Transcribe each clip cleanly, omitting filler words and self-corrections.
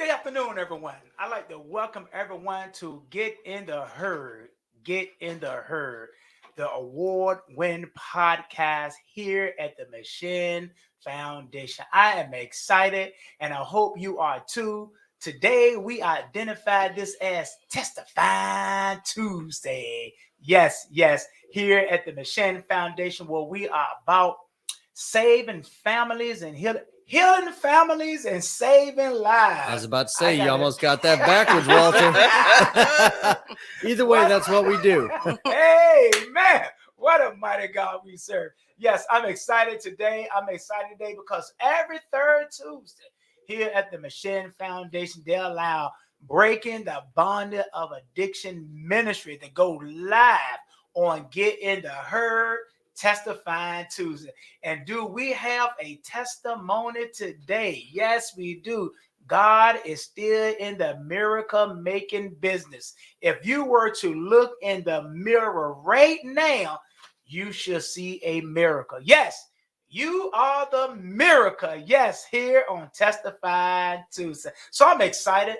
Good afternoon, everyone. I'd like to welcome everyone to Get in the Herd. Get in the Herd, the award winning podcast here at the Machine Foundation. I am excited and I hope you are too. Today, we identified this as Testify Tuesday. Yes, yes, here at the Machine Foundation, where we are about saving families and healing families and saving I was lives. about to I say, you got it. almost got that backwards, Walter. Either way, that's what we do. Hey, man, what a mighty God we serve. Yes, I'm excited today. I'm excited today because every third Tuesday here at the Machine Foundation, they allow Breaking the Bondage of Addiction Ministry to go live on Get in the Herd Testifying Tuesday. And do we have a testimony today? Yes, we do. God is still in the miracle making business. If you were to look in the mirror right now, you should see a miracle. Yes, you are the miracle. Yes, here on Testify Tuesday. So I'm excited.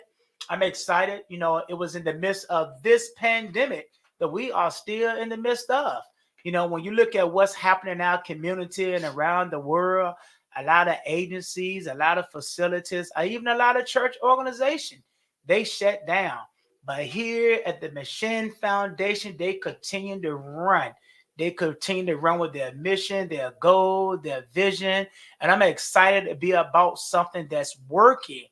I'm excited. You know, it was in the midst of this pandemic that we are still in the midst of. You know, when you look at what's happening in our community and around the world, a lot of agencies, a lot of facilities, or even a lot of church organizations, they shut down. But here at the Machine Foundation, they continue to run. They continue to run with their mission, their goal, their vision. And I'm excited to be about something that's working.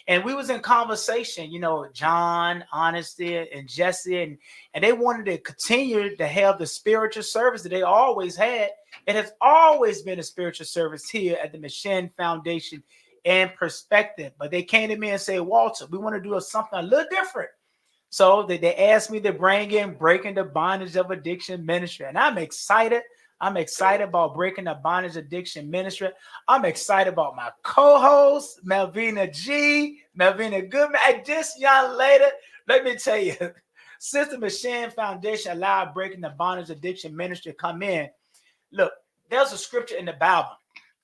And we was in conversation, you know, John, Honesty, and Jesse, and they wanted to continue to have the spiritual service that they always had. It has always been a spiritual service here at the Machine Foundation and Perspective. But they came to me and said, Walter, we want to do something a little different. So they asked me to bring in Breaking the Bondage of Addiction Ministry. And I'm excited. I'm excited about Breaking the Bondage Addiction Ministry. I'm excited about my co-host, Melvina G, Melvina Goodman. And this young lady, let me tell you, since the Machine Foundation allowed Breaking the Bondage Addiction Ministry to come in, look, there's a scripture in the Bible.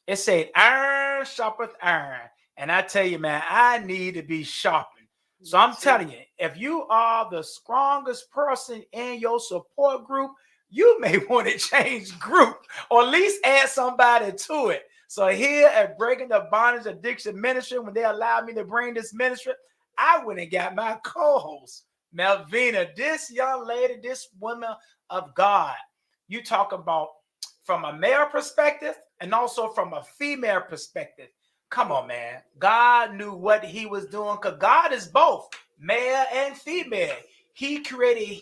It said, iron sharpeth iron. And I tell you, man, I need to be sharpened. So I'm telling you, if you are the strongest person in your support group, you may want to change group or at least add somebody to it. So here at Breaking the Bondage Addiction Ministry, when they allowed me to bring this ministry, I went and got my co-host, Melvina, this young lady, this woman of God. You talk about from a male perspective and also from a female perspective. Come on, man. God knew what he was doing because God is both male and female. He created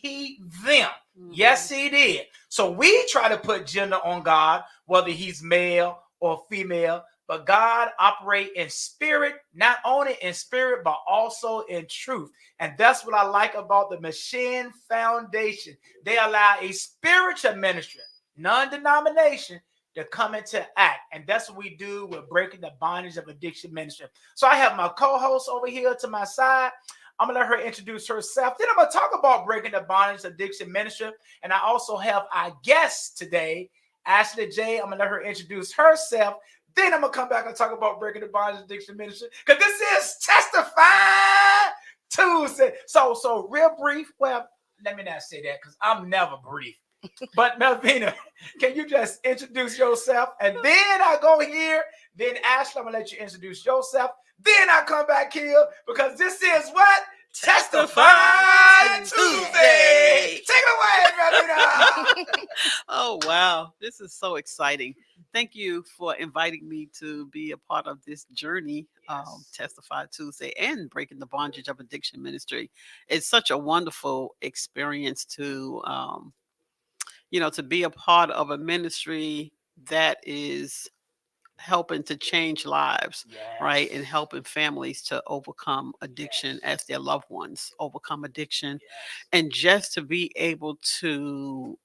them. Mm-hmm. Yes, he did. So we try to put gender on God, whether he's male or female, but God operates in spirit, not only in spirit, but also in truth. And that's what I like about the Machine Foundation. They allow a spiritual ministry, non-denomination, to come into act. And that's what we do with Breaking the Bondage of Addiction Ministry. So I have my co-host over here to my side. I'm going to let her introduce herself. Then I'm going to talk about Breaking the Bondage Addiction Ministry. And I also have our guest today, Ashley J. I'm going to let her introduce herself. Then I'm going to come back and talk about Breaking the Bondage Addiction Ministry because this is Testify Tuesday. So real brief. Well, let me not say that because I'm never brief. But Melvina, can you just introduce yourself? And then I go here. Then Ashley, I'm going to let you introduce yourself. Then I come back here because this is what? Testify Tuesday. Take it away, Melvina. Oh, wow. This is so exciting. Thank you for inviting me to be a part of this journey, Testify Tuesday and Breaking the Bondage of Addiction Ministry. It's such a wonderful experience to to be a part of a ministry that is helping to change lives, right? And helping families to overcome addiction as their loved ones overcome addiction. And just to be able to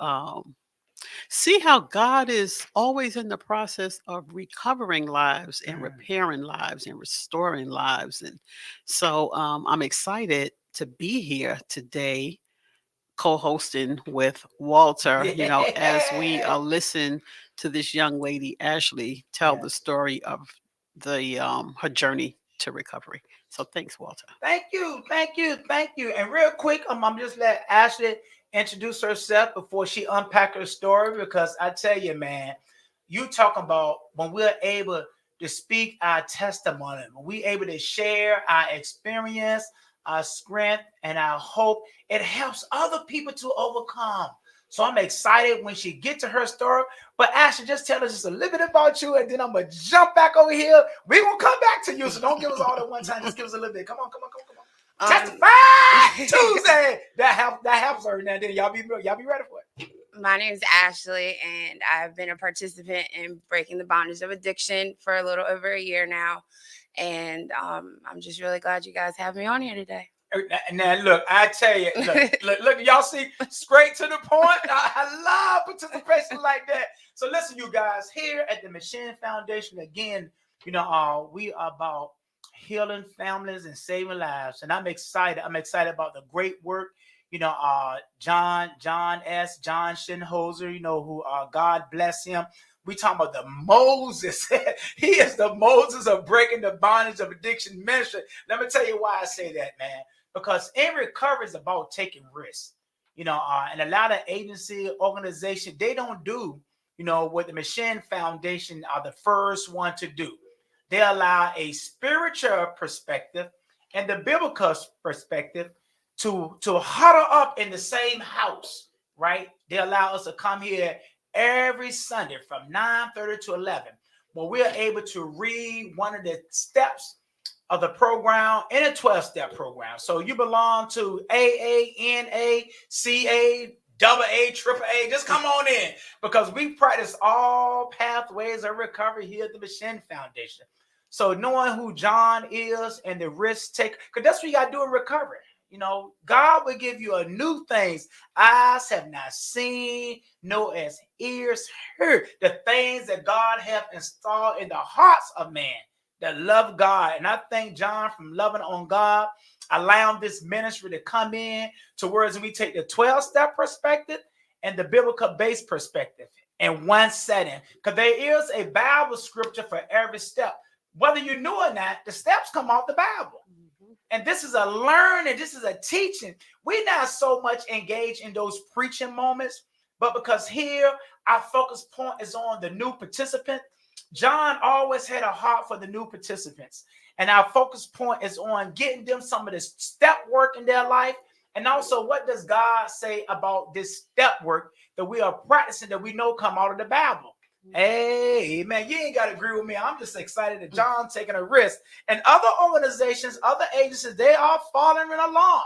see how God is always in the process of recovering lives and repairing lives and restoring lives. And so I'm excited to be here today co-hosting with Walter, as we listen to this young lady, Ashley, tell the story of the her journey to recovery. So thanks, Walter. Thank you. And real quick, I'm just let Ashley introduce herself before she unpack her story, because I tell you, man, you talking about when we're able to speak our testimony, when we're able to share our experience, our strength, and our hope, it helps other people to overcome. So I'm excited when she get to her story. But Ashley, just tell us just a little bit about you, and then I'm gonna jump back over here. We're gonna come back to you. So don't give us all at one time. Just give us a little bit. Come on. Testify Tuesday. That helps her now. Then y'all be ready for it. My name is Ashley, and I've been a participant in breaking the bondage of addiction for a little over a year now. And I'm just really glad you guys have me on here today. Now, look, I tell you, look, y'all see, straight to the point. I love participation like that. So listen, you guys, here at the Machine Foundation, again, we are about healing families and saving lives. And I'm excited. About the great work, John Shinholzer, who God bless him. We talking about the Moses. He is the Moses of breaking the bondage of addiction ministry. Let me tell you why I say that, man. Because in recovery is about taking risks, and a lot of agency organization, they don't do, what the Machine Foundation are the first one to do. They allow a spiritual perspective and the biblical perspective to huddle up in the same house, right? They allow us to come here every Sunday from 9:30 to 11, where we are able to read one of the steps of the program in a 12-step program. So you belong to AA, NA, CA, AA, AAA. Just come on in, because we practice all pathways of recovery here at the Machine Foundation. So knowing who John is and the risk take, because that's what you got to do in recovery. God will give you a new things eyes have not seen, nor as ears heard. The things that God have installed in the hearts of man that love God. And I thank John from loving on God, allowing this ministry to come in to whereas we take the 12-step perspective and the biblical-based perspective in one setting. Because there is a Bible scripture for every step. Whether you knew or not, the steps come off the Bible. And this is a learning, this is a teaching. We're not so much engaged in those preaching moments, but because here our focus point is on the new participant. John always had a heart for the new participants. And our focus point is on getting them some of this step work in their life. And also, what does God say about this step work that we are practicing that we know come out of the Bible? Hey, man, you ain't got to agree with me. I'm just excited that John taking a risk. And other organizations, other agencies, they are following along.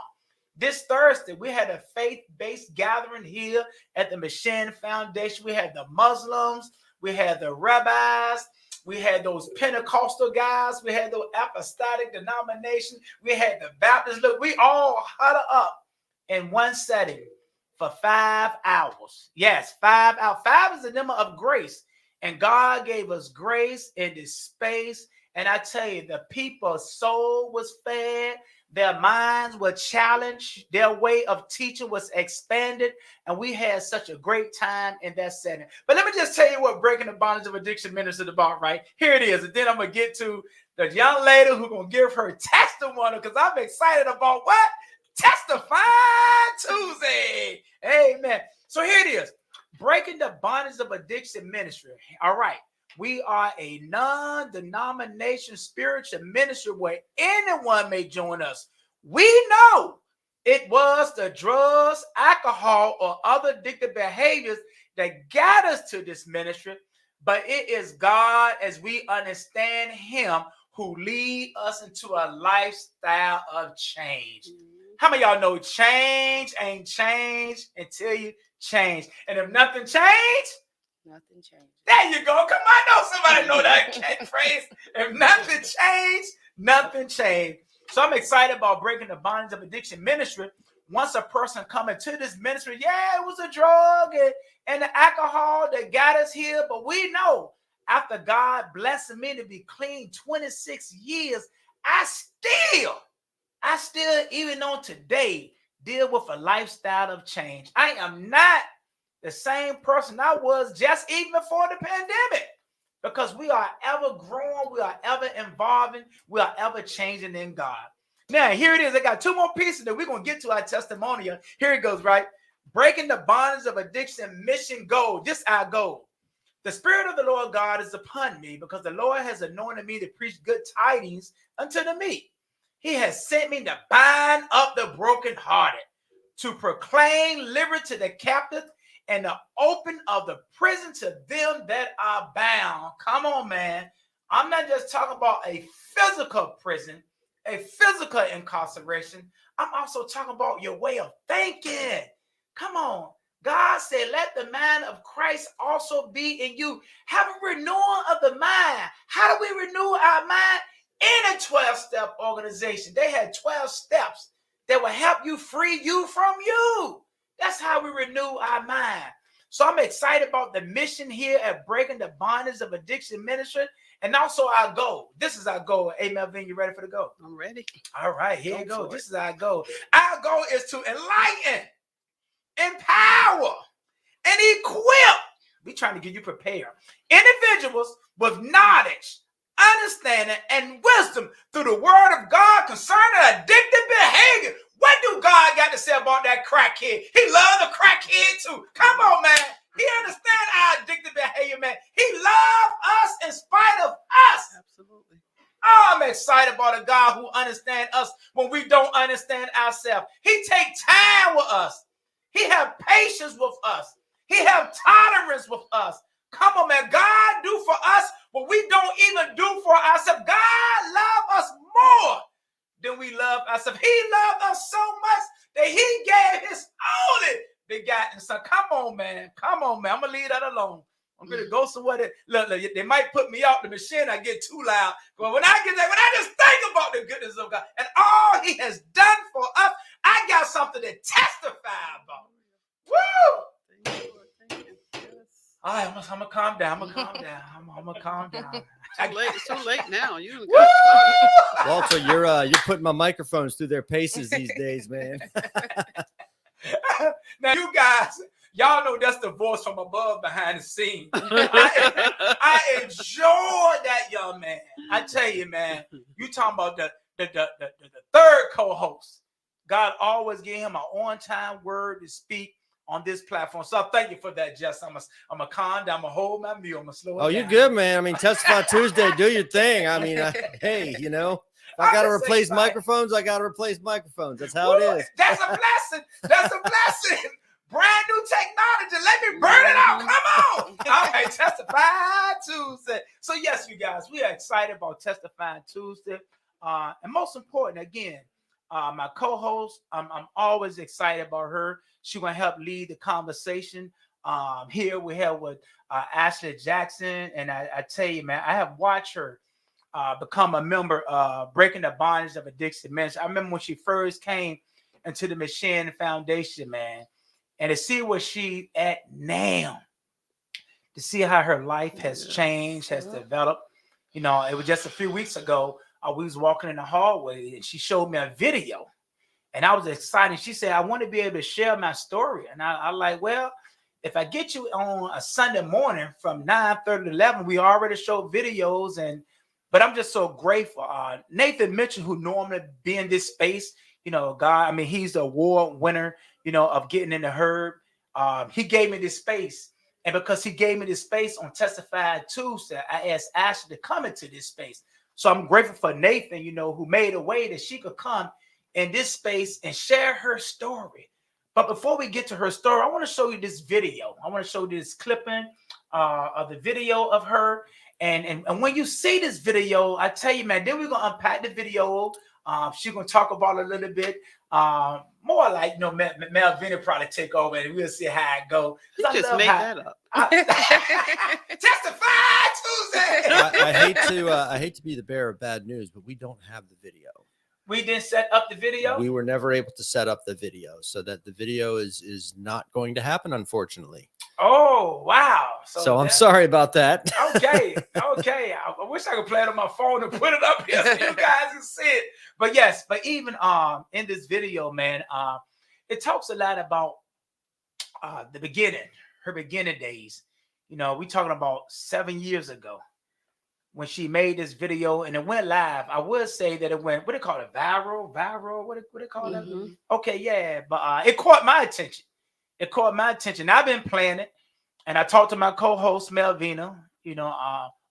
This Thursday, we had a faith-based gathering here at the Machine Foundation. We had the Muslims. We had the rabbis. We had those Pentecostal guys. We had those apostolic denominations. We had the Baptists. Look, we all huddled up in one setting for 5 hours. Yes, 5 hours. 5 is the number of grace. And God gave us grace in this space. And I tell you, the people's soul was fed. Their minds were challenged. Their way of teaching was expanded. And we had such a great time in that setting. But let me just tell you what breaking the bondage of addiction ministry is about, right? Here it is. And then I'm going to get to the young lady who's going to give her testimony, because I'm excited about what? Testify Tuesday. Amen. So here it is. Breaking the bondage of addiction ministry. All right. We are a non-denomination spiritual ministry where anyone may join us. We know it was the drugs, alcohol, or other addictive behaviors that got us to this ministry, but it is God, as we understand him, who lead us into a lifestyle of change. How many of y'all know change ain't change until you change? And if nothing changed, Nothing changed. there you go. Come on, know somebody know that catchphrase. If nothing changed, nothing changed. So I'm excited about breaking the bondage of addiction ministry. Once a person come into this ministry, yeah, it was a drug and the alcohol that got us here. But we know after God blessing me to be clean 26 years, I still, even on today, deal with a lifestyle of change. I am not the same person I was just even before the pandemic, because we are ever growing, we are ever evolving, we are ever changing in God. Now, here it is. I got two more pieces that we're going to get to our testimonial. Here it goes, right? Breaking the bondage of addiction, mission goal. This is our goal. The Spirit of the Lord God is upon me because the Lord has anointed me to preach good tidings unto the meek. He has sent me to bind up the brokenhearted, to proclaim liberty to the captive, and the open of the prison to them that are bound. Come on, man. I'm not just talking about a physical prison, a physical incarceration. I'm also talking about your way of thinking. Come on. God said, let the mind of Christ also be in you. Have a renewal of the mind. How do we renew our mind? In a 12-step organization. They had 12 steps that will help you free you from you. That's how we renew our mind. So I'm excited about the mission here at Breaking the Bondage of Addiction Ministry, and also our goal. This is our goal. Hey, Melvin, you ready for the goal? I'm ready. All right, here you go. This is our goal. Our goal is to enlighten, empower, and equip. We're trying to get you prepared. Individuals with knowledge, understanding, and wisdom through the word of God concerning addictive behavior. What do God got to say about that crackhead? He loves the crackhead too. Come on, man. He understands our addictive behavior, man. He loves us in spite of us. Absolutely. Oh, I'm excited about a God who understands us when we don't understand ourselves. He takes time with us. He have patience with us. He have tolerance with us. Come on, man. God do for us what we don't even do for ourselves. God love us more than we love ourselves. He loved us so much that he gave his only begotten son. Come on, man. Come on, man. I'm going to leave that alone. I'm going to go somewhere. Look, they might put me out the machine. I get too loud. But when I get there, when I just think about the goodness of God and all he has done for us, I got something to testify about. Woo! Thank you, Lord. Thank you. Yes. All right, I'm going to calm down. I'm going to calm down. It's too late now. You Walter, you're putting my microphones through their paces these days, man. Now, you guys, y'all know that's the voice from above behind the scene. I enjoy that young man. I tell you, man, you talking about the third co-host. God always gave him an on-time word to speak on this platform. So thank you for that, Jess. I'm a calm down. I'm going to hold my mule. I'm going to slow it down. Oh, you're good, man. I mean, Testify Tuesday, do your thing. I mean, hey, you know, if I got to replace microphones, I got to replace microphones. That's how it is. That's a blessing. That's a blessing. Brand new technology. Let me burn it out. Come on. All right, Testify Tuesday. So yes, you guys, we are excited about Testifying Tuesday. And most important, again, my co-host, I'm always excited about her. She's going to help lead the conversation. Here we have with Ashley Jackson. And I tell you, man, I have watched her become a member of Breaking the Bondage of Addiction Ministry. I remember when she first came into the Mission Foundation, man, and to see where she at now, to see how her life has changed, has developed. You know, it was just a few weeks ago, we was walking in the hallway and she showed me a video and I was excited. She said, I want to be able to share my story. And I like, well, if I get you on a Sunday morning from 9:30 to 11, we already show videos. But I'm just so grateful. Nathan Mitchell, who normally be in this space, you know, God, I mean, he's the award winner, you know, of getting in the herd. He gave me this space. And because he gave me this space on Testify Tuesday, I asked Ashley to come into this space. So I'm grateful for Nathan, you know, who made a way that she could come in this space and share her story. But before we get to her story, I want to show you this video. I want to show you this clipping of the video of her. And when you see this video, I tell you, man, then we're going to unpack the video. She's going to talk about it a little bit. More like, you know, Melvin probably take over and we'll see how it goes. You just made that up. Testify Tuesday. I hate to be the bearer of bad news, but we don't have the video. We didn't set up the video. We were never able to set up the video, so that the video is not going to happen, unfortunately. Oh, wow. So I'm sorry about that. Okay. I wish I could play it on my phone and put it up here so you guys can see it. But yes, but even in this video, man, it talks a lot about the beginning, her beginning days. You know, we talking about 7 years ago. when she made this video and it went live. I would say that it went, what do they call it, viral, what do they call that? Okay, yeah, but it caught my attention. It caught my attention. I've been playing it, and I talked to my co-host Melvina,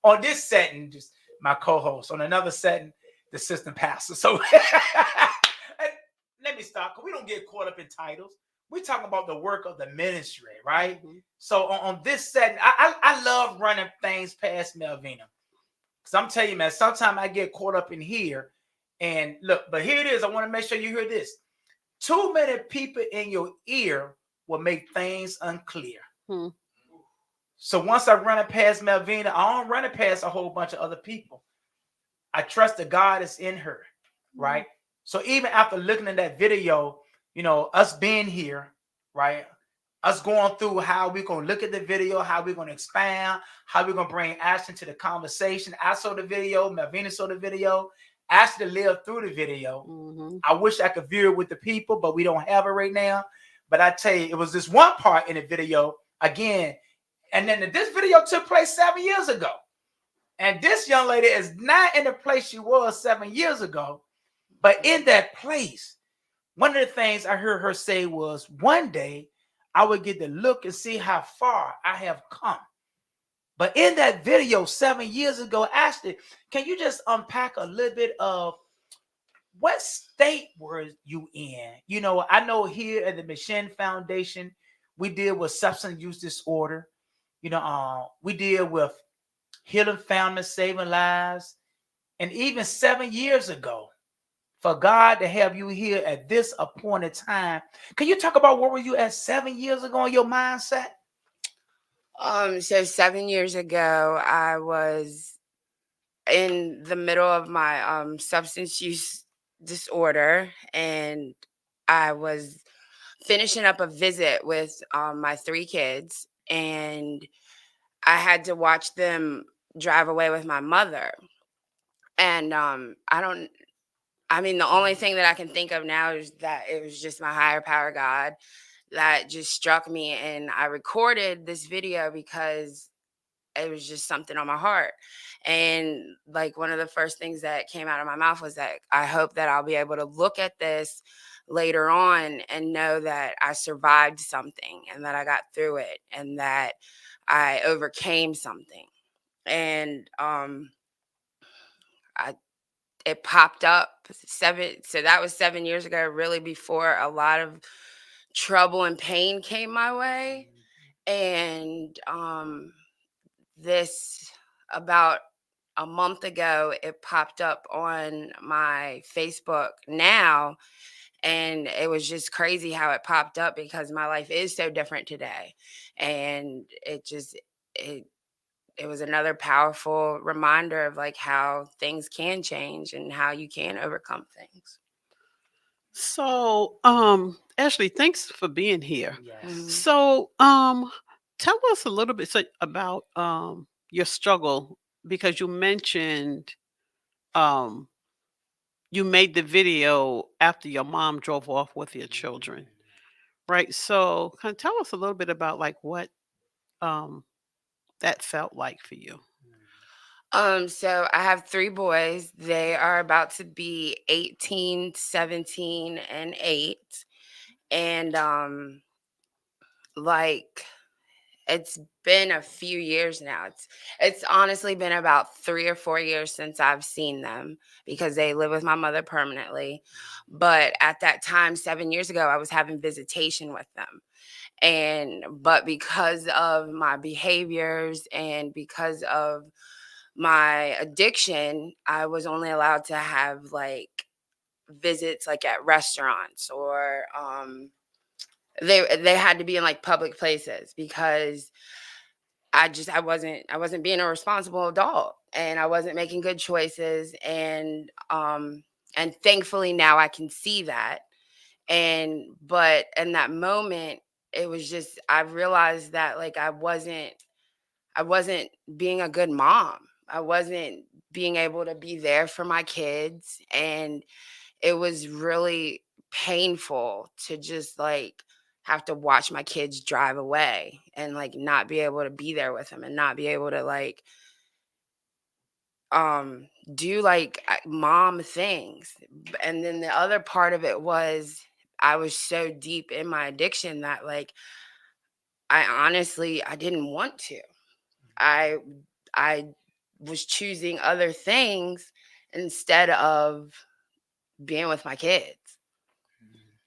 on this setting, just my co-host. On another setting, the assistant pastor. So let me stop, because we don't get caught up in titles. We talking about the work of the ministry, right? So on this setting, I love running things past Melvina. Because I'm telling you, man, sometimes I get caught up in here. And look, but here it is. I want to make sure you hear this. Too many people in your ear will make things unclear. So once I run it past Melvina, I don't run it past a whole bunch of other people. I trust that God is in her, right? So even after looking at that video, us being here, right? Us going through how we're going to look at the video, how we're going to expand, how we're going to bring Ashton to the conversation. I saw the video, Melvina saw the video, Ashton lived through the video. I wish I could view it with the people, but we don't have it right now. But I tell you, it was this one part in the video, again, and then this video took place 7 years ago. And this young lady is not in the place she was 7 years ago. But in that place, one of the things I heard her say was, one day I would get to look and see how far I have come. But in that video 7 years ago, Ashley, can you just unpack a little bit of what state were you in? I know here at the Mission Foundation, we deal with substance use disorder. We deal with healing families, saving lives. And even 7 years ago, for God to have you here at this appointed time, can you talk about where were you at 7 years ago in your mindset? So 7 years ago, I was in the middle of my substance use disorder, and I was finishing up a visit with my 3 kids, and I had to watch them drive away with my mother. And the only thing that I can think of now is that it was just my higher power, God, that just struck me. And I recorded this video because it was just something on my heart. And like one of the first things that came out of my mouth was that I hope that I'll be able to look at this later on and know that I survived something and that I got through it and that I overcame something. And it popped up so that was 7 years ago, really before a lot of trouble and pain came my way. And this, about a month ago, it popped up on my Facebook now, and it was just crazy how it popped up because my life is so different today. And it was another powerful reminder of like how things can change and how you can overcome things. So, Ashley, thanks for being here. Yes. So, tell us a little bit about your struggle, because you mentioned you made the video after your mom drove off with your children, right? So, kind of tell us a little bit about like what that felt like for you. So I have 3 boys. They are about to be 18, 17, and 8. And it's been a few years now. It's honestly been about 3 or 4 years since I've seen them because they live with my mother permanently. But at that time, 7 years ago, I was having visitation with them. But because of my behaviors and because of my addiction, I was only allowed to have like visits like at restaurants, or they had to be in like public places because I wasn't being a responsible adult, and I wasn't making good choices. And thankfully now I can see that. But in that moment, it was just, I realized that like I wasn't being a good mom. I wasn't being able to be there for my kids. And it was really painful to just like have to watch my kids drive away and like not be able to be there with them and not be able to like do like mom things. And then the other part of it was I was so deep in my addiction that like I didn't want to. I I was choosing other things instead of being with my kids.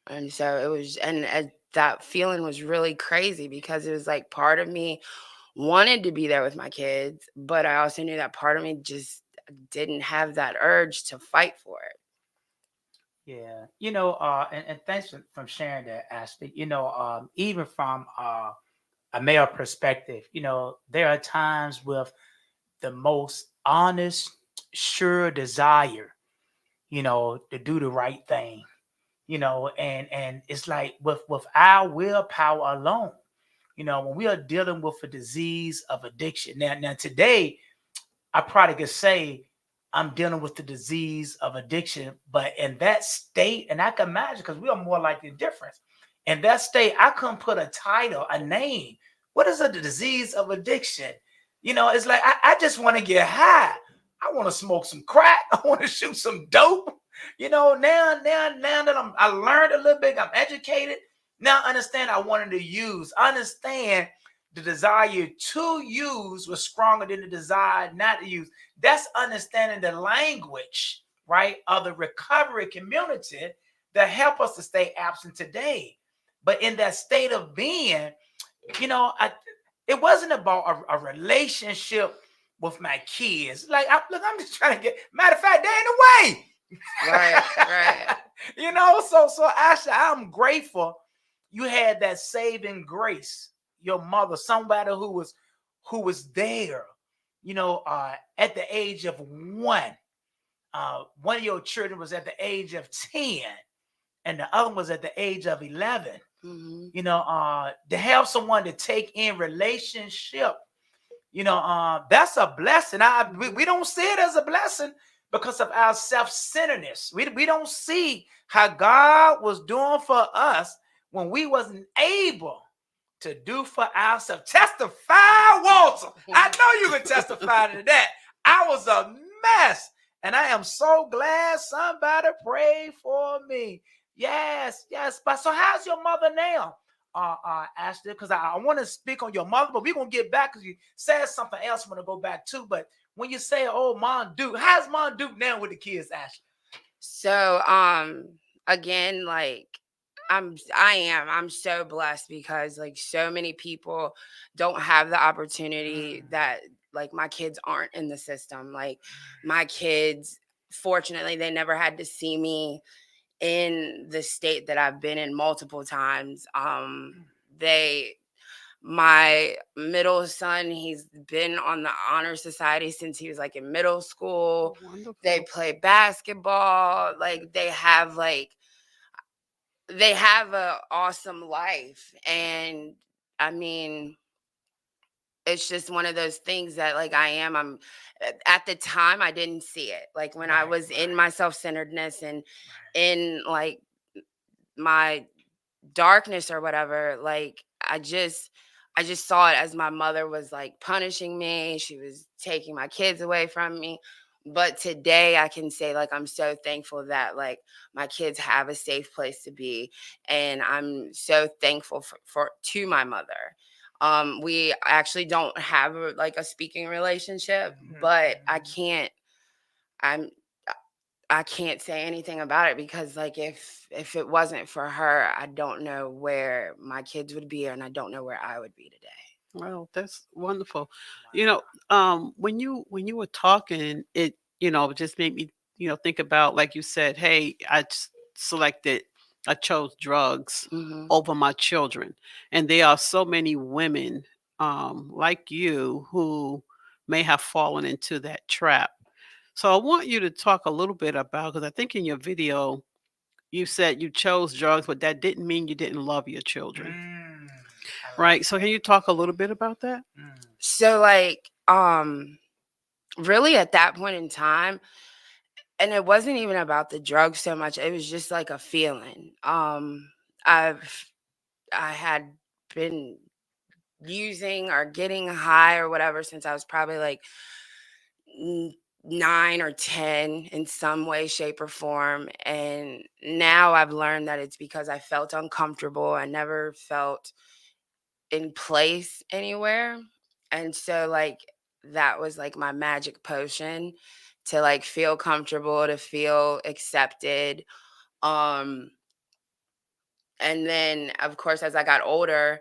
And so it was, and that feeling was really crazy because it was like part of me wanted to be there with my kids, but I also knew that part of me just didn't have that urge to fight for it. Yeah, and thanks for sharing that, Ashley. Even from a male perspective, there are times with the most honest, sure desire, to do the right thing, and it's like with our willpower alone, when we are dealing with a disease of addiction. Now today, I probably could say I'm dealing with the disease of addiction, but in that state, and I can imagine because we are more like the difference. In that state, I couldn't put a title, a name. What is the disease of addiction? It's like I just want to get high. I want to smoke some crack. I want to shoot some dope. Now that I learned a little bit, I'm educated. Now I understand I wanted to use. I understand the desire to use was stronger than the desire not to use. That's understanding the language, right, of the recovery community that help us to stay absent today. But in that state of being, it wasn't about a relationship with my kids. Like, I'm just trying to get. Matter of fact, they're in the way. Right. So Ashley, I'm grateful you had that saving grace. Your mother, somebody who was there, at the age of one. One of your children was at the age of 10, and the other was at the age of 11. To have someone to take in relationship, that's a blessing. We don't see it as a blessing because of our self-centeredness. We don't see how God was doing for us when we wasn't able to do for ourselves. Testify, Walter. I know you can testify to that. I was a mess, and I am so glad somebody prayed for me. Yes. But so how's your mother now? Ashley, because I want to speak on your mother, but we're gonna get back because you said something else. I'm gonna go back to, but when you say, "Oh, Mom Duke," how's Mom Duke now with the kids, Ashley? So again, like I'm so blessed because like so many people don't have the opportunity that like my kids aren't in the system. Like my kids, fortunately, they never had to see me in the state that I've been in multiple times. They My middle son, he's been on the honor society since he was like in middle school. Wonderful. They play basketball. Like they have a awesome life. And I mean, it's just one of those things that like I'm at the time I didn't see it. Like when I was in my self-centeredness and in like my darkness or whatever, like I just saw it as my mother was like punishing me. She was taking my kids away from me. But today I can say like I'm so thankful that like my kids have a safe place to be, and I'm so thankful for to my mother. We actually don't have like a speaking relationship, but I'm I can't say anything about it because like if it wasn't for her, I don't know where my kids would be and I don't know where I would be today. Well, that's wonderful. When you were talking, it just made me think about, like you said, hey, selected, I chose drugs Hmm. over my children, and there are so many women like you who may have fallen into that trap. So I want you to talk a little bit about, because I think in your video you said you chose drugs, but that didn't mean you didn't love your children, I like right? So can you talk a little bit about that? that. So like really at that point in time, and it wasn't even about the drugs so much, it was just like a feeling. I've I had been using or getting high or whatever since I was probably like 9 or 10 in some way, shape, or form. And now I've learned that it's because I felt uncomfortable. I never felt in place anywhere. And so, like, that was like my magic potion to like feel comfortable, to feel accepted. Um, and then, of course, as I got older,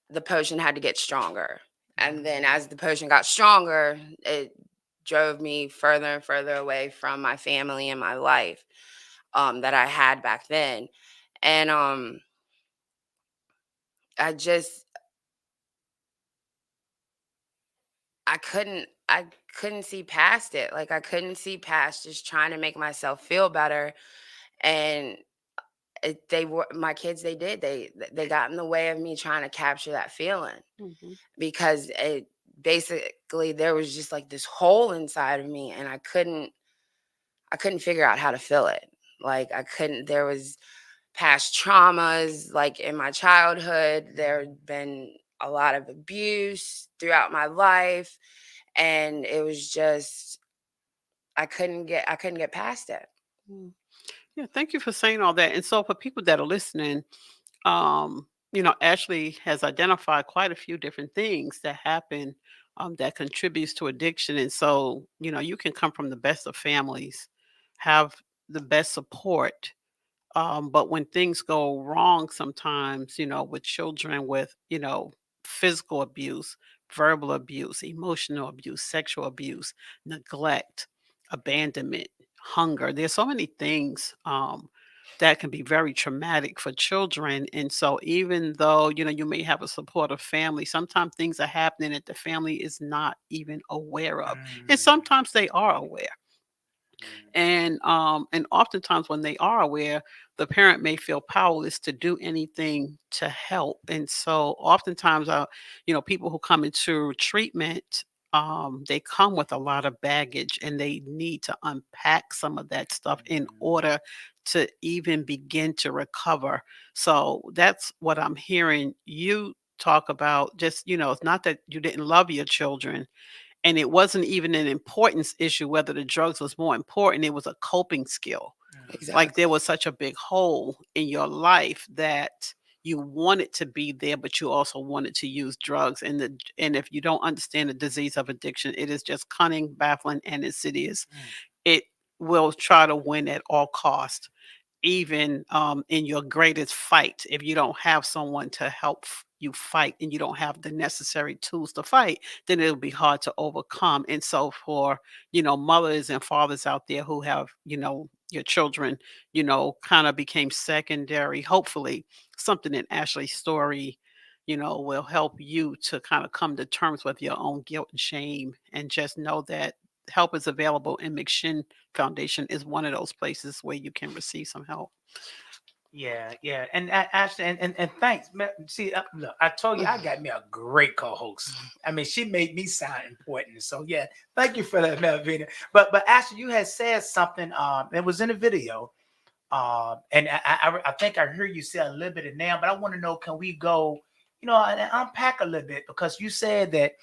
the potion had to get stronger. And then as the potion got stronger, it drove me further and further away from my family and my life that I had back then. And I just I couldn't see past it. Like I couldn't see past just trying to make myself feel better. And they were my kids. They got in the way of me trying to capture that feeling, Mhm. because it basically there was just like this hole inside of me, and I couldn't figure out how to fill it. Like I couldn't. There was past traumas, like in my childhood. There had been a lot of abuse throughout my life, and it was just I couldn't get past it. Mm. Yeah, thank you for saying all that. And so for people that are listening, Ashley has identified quite a few different things that happen that contributes to addiction. And so, you can come from the best of families, have the best support, but when things go wrong sometimes, with children with, physical abuse, verbal abuse, emotional abuse, sexual abuse, neglect, abandonment, hunger, there's so many things that can be very traumatic for children. And so even though, you may have a supportive family, sometimes things are happening that the family is not even aware of. And sometimes they are aware. And oftentimes when they are aware, the parent may feel powerless to do anything to help. And so oftentimes people who come into treatment, they come with a lot of baggage, and they need to unpack some of that stuff in order to even begin to recover. So that's what I'm hearing you talk about. Just, it's not that you didn't love your children, and it wasn't even an importance issue whether the drugs was more important. It was a coping skill. Like Exactly. there was such a big hole in your life that you wanted to be there, but you also wanted to use drugs. And if you don't understand the disease of addiction, it is just cunning, baffling, and insidious. It will try to win at all cost, even in your greatest fight. If you don't have someone to help you fight, and you don't have the necessary tools to fight, then it'll be hard to overcome. And so for, mothers and fathers out there who have, your children, kind of became secondary, hopefully something in Ashley's story, will help you to kind of come to terms with your own guilt and shame, and just know that help is available, and McShin Foundation is one of those places where you can receive some help. Yeah. And Ashley, and thanks. See, look, I told you I got me a great co-host. I mean, she made me sound important. So yeah, thank you for that, Melvina. But Ashley, you had said something. It was in a video. And I think I heard you say a little bit of now, but I want to know, can we go, and unpack a little bit, because you said that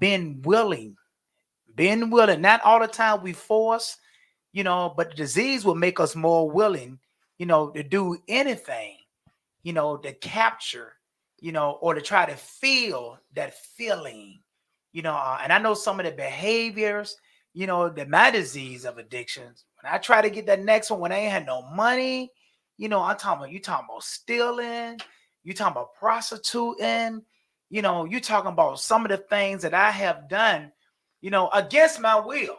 being willing, not all the time we force, but the disease will make us more willing, to do anything, to capture, or to try to feel that feeling, and I know some of the behaviors, that my disease of addictions, when I try to get that next one, when I ain't had no money, I'm talking about, you talking about stealing, you talking about prostituting, you talking about some of the things that I have done, against my will,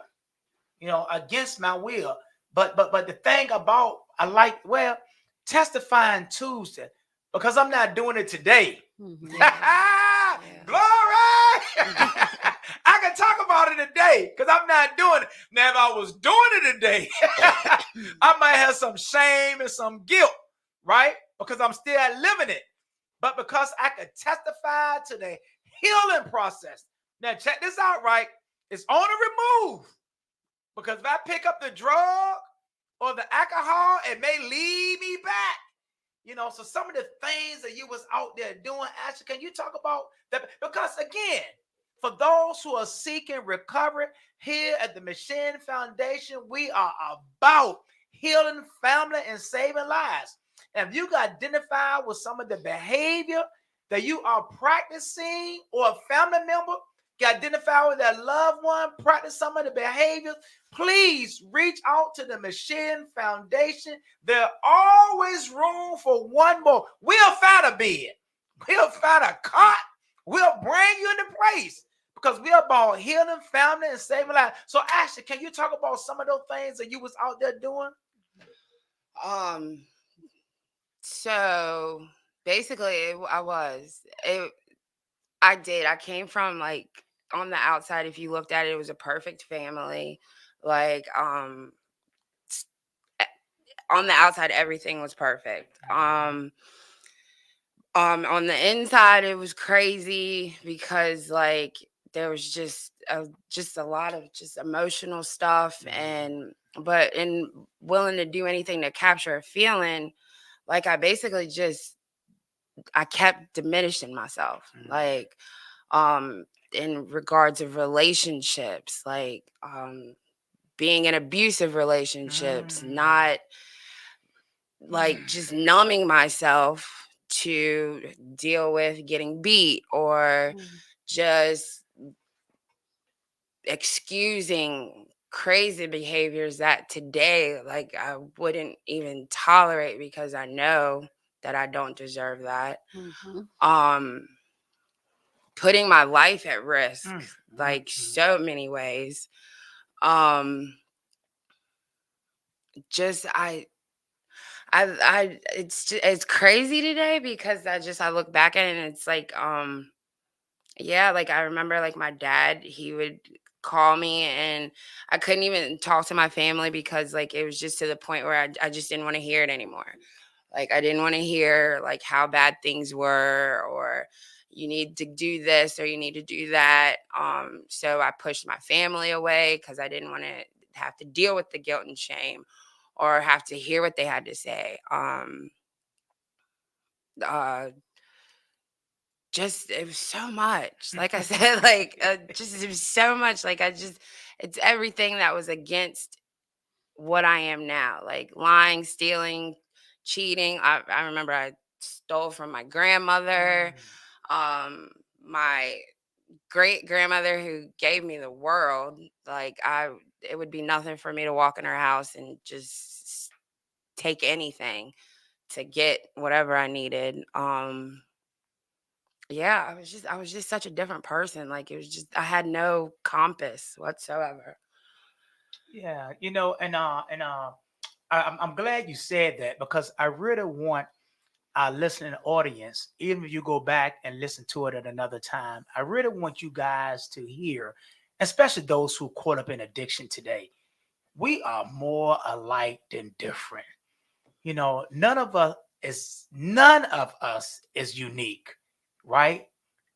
against my will. But the thing about, I like, well, testifying Tuesday, because I'm not doing it today. Mhm. Glory! I can talk about it today because I'm not doing it. Now, if I was doing it today, I might have some shame and some guilt, right? Because I'm still living it. But because I could testify to the healing process. Now, check this out, right? It's on the remove. Because if I pick up the drug or the alcohol, it may lead me back. So some of the things that you was out there doing, Ashley, can you talk about that? Because again, For those who are seeking recovery, here at the Mission Foundation, we are about healing family and saving lives. And if you got identified with some of the behavior that you are practicing, or a family member got identified with their loved one, practice some of the behaviors, please reach out to the Mission Foundation. There's always room for one more. We'll find a bed. We'll find a cot. We'll bring you into place, because we're about healing family and saving lives. So Ashley, can you talk about some of those things that you was out there doing? So basically I came from, like, on the outside, if you looked at it, it was a perfect family. Like, on the outside, everything was perfect. On the inside, it was crazy, because, like, there was just a lot of just emotional stuff, and willing to do anything to capture a feeling. Like, I kept diminishing myself, like, in regards of relationships, like, being in abusive relationships, not, like, just numbing myself to deal with getting beat, or just excusing crazy behaviors that today, like, I wouldn't even tolerate, because I know that I don't deserve that. Putting my life at risk, like, so many ways. Just it's crazy today, because I look back at it, and it's like, yeah, like, I remember, like, my dad, he would call me, and I couldn't even talk to my family, because, like, it was just to the point where I just didn't want to hear it anymore. Like, I didn't want to hear, like, how bad things were, or you need to do this, or you need to do that. So I pushed my family away, because I didn't want to have to deal with the guilt and shame, or have to hear what they had to say. Just, it was so much. Like I said, like, just, it was so much. Like, it's everything that was against what I am now. Like, lying, stealing, cheating. I remember I stole from my grandmother, my great grandmother, who gave me the world. Like, it would be nothing for me to walk in her house and just take anything to get whatever I needed. Yeah, I was just such a different person. Like, it was just, I had no compass whatsoever. Yeah, I'm glad you said that, because I really want our listening audience, even if you go back and listen to it at another time, I really want you guys to hear, especially those who caught up in addiction today. We are more alike than different. None of us is unique, right?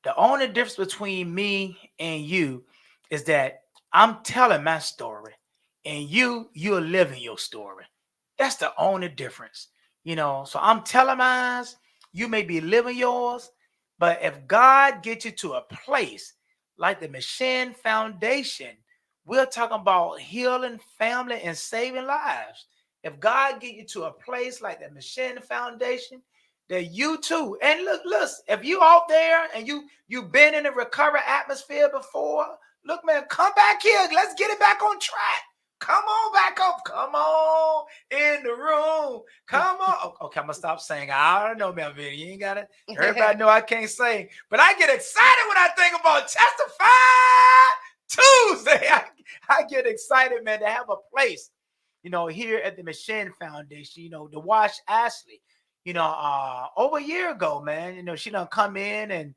The only difference between me and you is that I'm telling my story, and you're living your story. That's the only difference. So I'm telling mine, you may be living yours, but if God gets you to a place like the Mission Foundation, we're talking about healing family and saving lives. If God get you to a place like the Mission Foundation, that you too, and look, if you out there and you've been in a recovery atmosphere before, look, man, come back here. Let's get it back on track. Come on back up. Come on in the room. Come on. Okay, I'm gonna stop saying. I don't know, Melvin. You ain't got it. Everybody know I can't sing, but I get excited when I think about Testify Tuesday. I get excited, man, to have a place, here at the Mission Foundation, to watch Ashley, over a year ago, man, she done come in and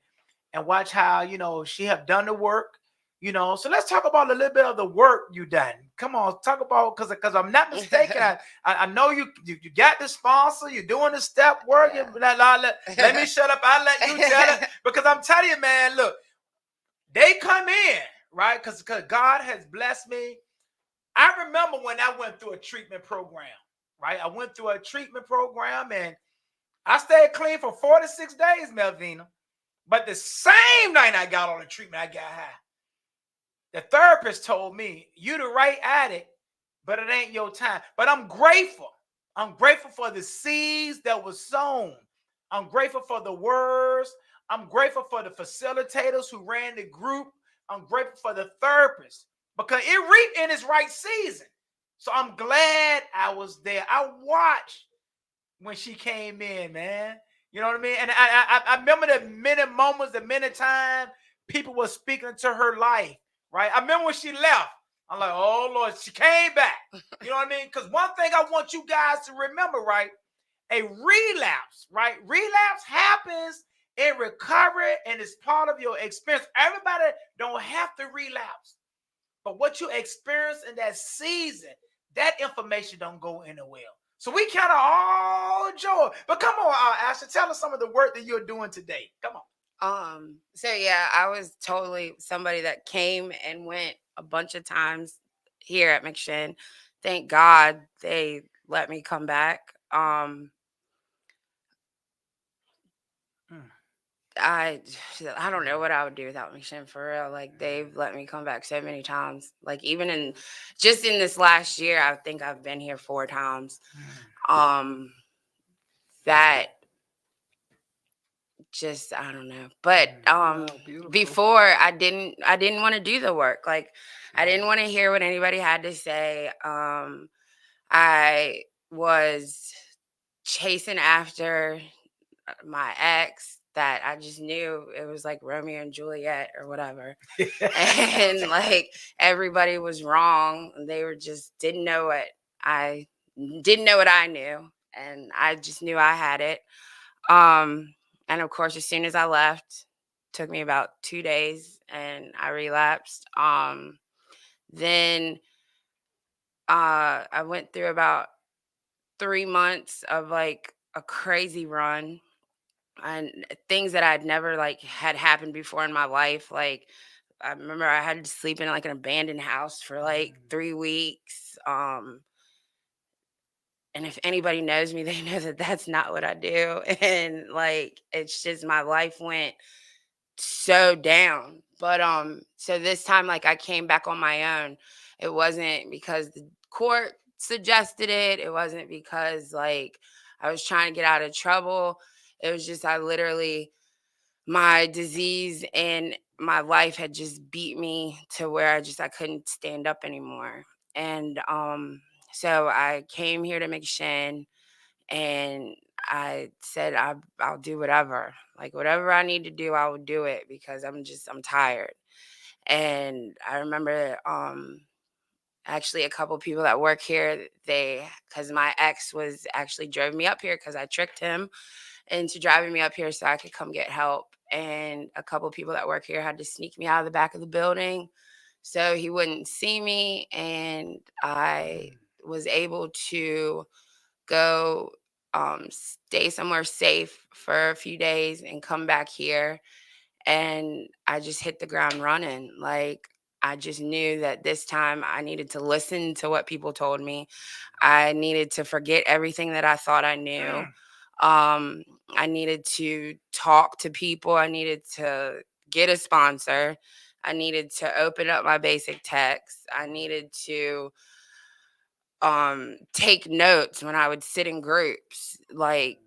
watch how, she have done the work, so let's talk about a little bit of the work you done. Come on, talk about, because I'm not mistaken. I know you got the sponsor, you're doing the step work. Yeah. Let me shut up. I'll let you tell it, because I'm telling you, man, look, they come in, right? Because God has blessed me. I remember when I went through a treatment program, right? I went through a treatment program, and I stayed clean for 46 days, Melvina. But the same night I got on the treatment, I got high. The therapist told me, you the right addict, but it ain't your time. But I'm grateful. I'm grateful for the seeds that was sown. I'm grateful for the words. I'm grateful for the facilitators who ran the group. I'm grateful for the therapist because it reaped in its right season. So I'm glad I was there. I watched when she came in, man. You know what I mean? And I remember the many moments, the many times people were speaking to her life, right? I remember when she left. I'm like, oh Lord, she came back. You know what I mean? Because one thing I want you guys to remember, right? A relapse, right? Relapse happens in recovery and it's part of your experience. Everybody don't have to relapse. But what you experience in that season, that information don't go anywhere. So we kind of all joy. But come on, Ashley, tell us some of the work that you're doing today. Come on. So yeah, I was totally somebody that came and went a bunch of times here at McShin. Thank God they let me come back. I don't know what I would do without McShin for real. Like they've let me come back so many times. Like even in just in this last year, I think I've been here 4 times. That just I don't know. But Beautiful. before I didn't want to do the work. Like I didn't want to hear what anybody had to say. I was chasing after my ex that I just knew it was like Romeo and Juliet or whatever. And like everybody was wrong. They were just didn't know what I knew. And I just knew I had it. And of course, as soon as I left, took me about 2 days and I relapsed. Then I went through about 3 months of like a crazy run and things that I'd never like had happened before in my life. Like I remember I had to sleep in like an abandoned house for like 3 weeks. And if anybody knows me, they know that that's not what I do. And like, it's just my life went so down. But so this time, like I came back on my own. It wasn't because the court suggested it. It wasn't because like I was trying to get out of trouble. It was just my disease and my life had just beat me to where I couldn't stand up anymore. And so I came here to McShin and I said I'll do whatever. Like whatever I need to do, I will do it because I'm tired. And I remember actually a couple people that work here, because my ex was actually drove me up here because I tricked him into driving me up here so I could come get help. And a couple people that work here had to sneak me out of the back of the building so he wouldn't see me. And I was able to go stay somewhere safe for a few days and come back here. And I just hit the ground running. Like, I just knew that this time I needed to listen to what people told me. I needed to forget everything that I thought I knew. I needed to talk to people. I needed to get a sponsor. I needed to open up my basic text. I needed to take notes when I would sit in groups. Like,